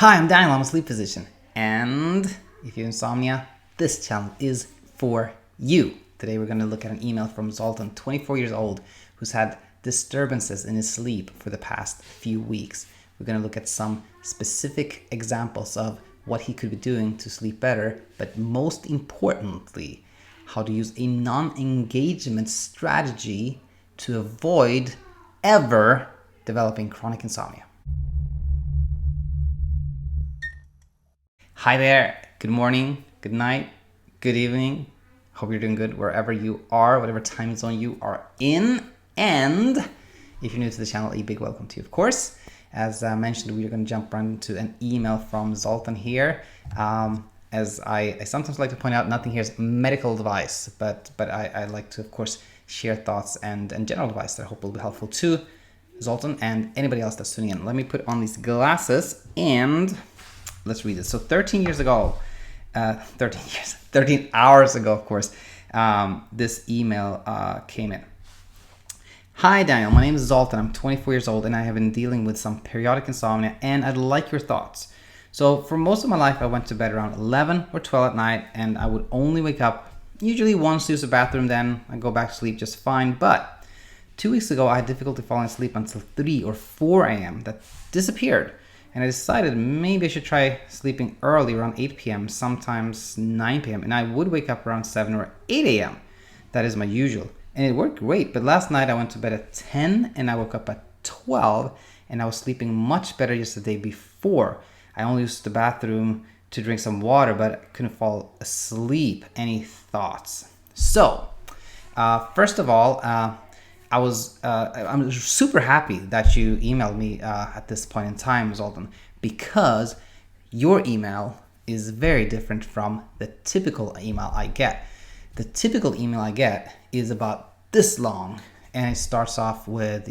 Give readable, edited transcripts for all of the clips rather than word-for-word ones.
Hi, I'm Daniel. I'm a sleep physician. And if you have insomnia, this channel is for you. Today we're going to look at an email from Zoltan, 24 years old, who's had disturbances in his sleep for the past few weeks. We're going to look at some specific examples of what he could be doing to sleep better, but most importantly, how to use a non-engagement strategy to avoid ever developing chronic insomnia. Hi there. Good morning, good night, good evening. Hope you're doing good wherever you are, whatever time zone you are in. And if you're new to the channel, a big welcome to you, of course. As I mentioned, we're going to jump right into an email from Zoltan here. As I sometimes like to point out, nothing here is medical advice, but I like to, of course, share thoughts and general advice that I hope will be helpful to Zoltan and anybody else that's tuning in. Let me put on these glasses and let's read it. So 13 hours ago, of course, this email came in. Hi, Daniel. My name is Zoltan. I'm 24 years old and I have been dealing with some periodic insomnia and I'd like your thoughts. So for most of my life, I went to bed around 11 or 12 at night and I would only wake up usually once to use the bathroom, then I go back to sleep just fine. But 2 weeks ago, I had difficulty falling asleep until 3 or 4 a.m. That disappeared. And I decided maybe I should try sleeping early around 8 p.m., sometimes 9 p.m. And I would wake up around 7 or 8 a.m. That is my usual. And it worked great. But last night I went to bed at 10 and I woke up at 12 and I was sleeping much better yesterday before. I only used the bathroom to drink some water, but I couldn't fall asleep. Any thoughts? So, first of all, I'm super happy that you emailed me at this point in time, Zoltan, because your email is very different from the typical email I get. The typical email I get is about this long, and it starts off with,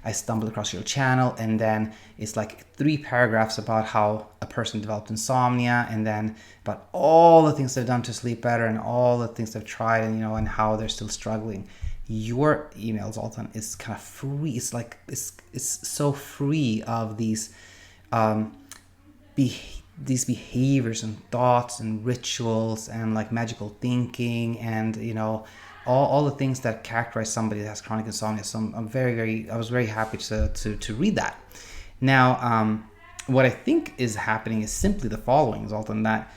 I stumbled across your channel, and then it's like 3 paragraphs about how a person developed insomnia, and then about all the things they've done to sleep better, and all the things they've tried, and how they're still struggling. Your email, Zoltan, is kind of free. It's like it's so free of these behaviors and thoughts and rituals and like magical thinking and all the things that characterize somebody that has chronic insomnia. So I was very happy to read that. Now, what I think is happening is simply the following, Zoltan, that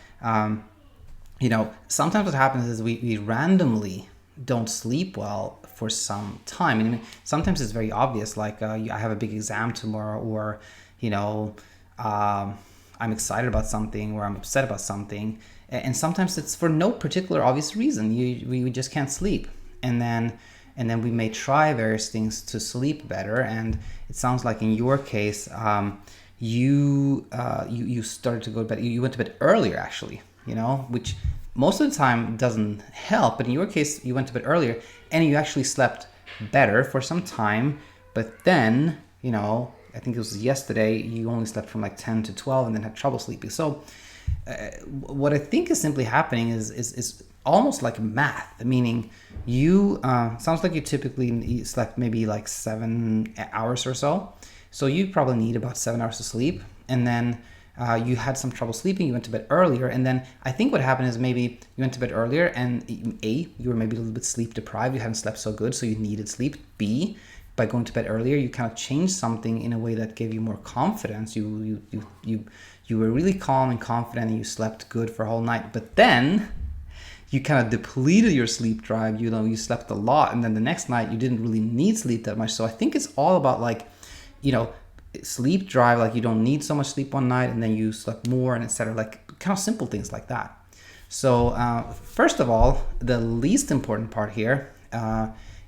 sometimes what happens is we randomly don't sleep well for some time. I mean, sometimes it's very obvious, like I have a big exam tomorrow, or I'm excited about something, or I'm upset about something, and sometimes it's for no particular obvious reason. We just can't sleep, and then we may try various things to sleep better. And it sounds like in your case, you started to go to bed. You went to bed earlier, actually, which most of the time doesn't help, but in your case, you went to bed earlier and you actually slept better for some time. But then, I think it was yesterday, you only slept from like 10 to 12 and then had trouble sleeping. So what I think is simply happening is almost like math, meaning you, sounds like you typically slept maybe like 7 hours or so. So you probably need about 7 hours of sleep. And then you had some trouble sleeping, you went to bed earlier, and then I think what happened is maybe you went to bed earlier and A, you were maybe a little bit sleep deprived, you hadn't slept so good, so you needed sleep. B, by going to bed earlier, you kind of changed something in a way that gave you more confidence. You were really calm and confident and you slept good for a whole night, but then you kind of depleted your sleep drive, you slept a lot, and then the next night you didn't really need sleep that much. So I think it's all about sleep drive, like you don't need so much sleep one night and then you slept more, and etc. Like kind of simple things like that. So first of all, the least important part here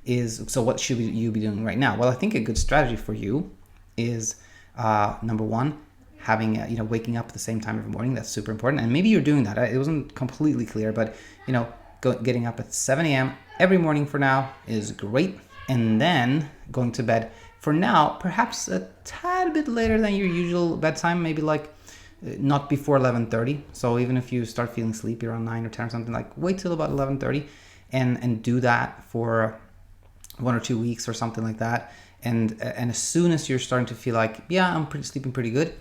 is, so what should you be doing right now? Well, I think a good strategy for you is number one, having waking up at the same time every morning. That's super important, and maybe you're doing that. It wasn't completely clear, but getting up at 7 a.m. every morning for now is great, and then going to bed for now, perhaps a tad bit later than your usual bedtime, maybe like not before 11:30. So even if you start feeling sleepy around 9 or 10 or something, like wait till about 11:30 and do that for 1 or 2 weeks or something like that. And as soon as you're starting to feel like, yeah, I'm sleeping pretty good,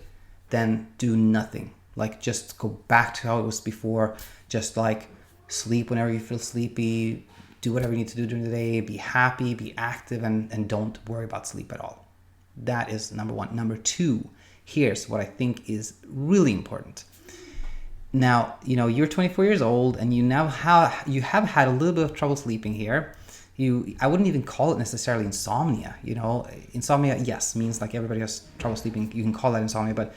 then do nothing. Like just go back to how it was before. Just like sleep whenever you feel sleepy, do whatever you need to do during the day, be happy, be active, and don't worry about sleep at all. That is number one. Number two, here's what I think is really important. Now, you're 24 years old and you have had a little bit of trouble sleeping here. I wouldn't even call it necessarily insomnia. Insomnia, yes, means like everybody has trouble sleeping. You can call that insomnia, but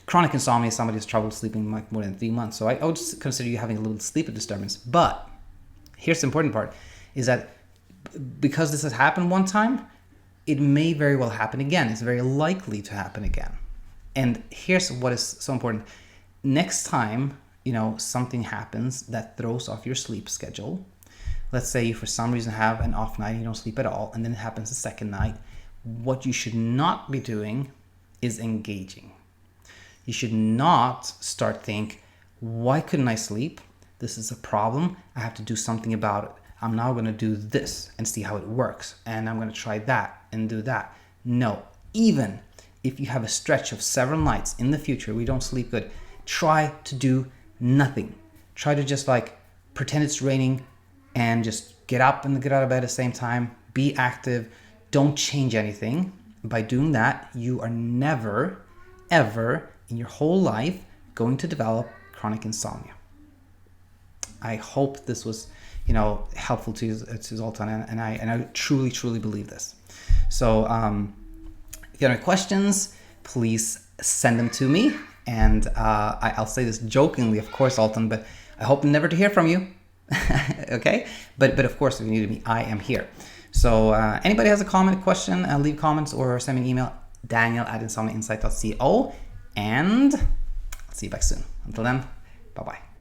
chronic insomnia is somebody who's trouble sleeping like more than 3 months. So I would just consider you having a little sleep disturbance. But here's the important part, is that because this has happened one time, it may very well happen again. It's very likely to happen again. And here's what is so important. Next time, something happens that throws off your sleep schedule. Let's say you for some reason have an off night and you don't sleep at all, and then it happens the second night. What you should not be doing is engaging. You should not start think, why couldn't I sleep? This is a problem. I have to do something about it. I'm now going to do this and see how it works. And I'm going to try that and do that. No, even if you have a stretch of several nights in the future where you don't sleep good, try to do nothing. Try to just like pretend it's raining and just get up and get out of bed at the same time. Be active. Don't change anything. By doing that, you are never, ever in your whole life going to develop chronic insomnia. I hope this was, helpful to Zoltan, and I truly, truly believe this. So if you have any questions, please send them to me. And I'll say this jokingly, of course, Zoltan, but I hope never to hear from you. Okay? But of course, if you need me, I am here. So anybody has a comment, question, leave comments or send me an email, daniel@insomniainsight.co. And I'll see you back soon. Until then, bye-bye.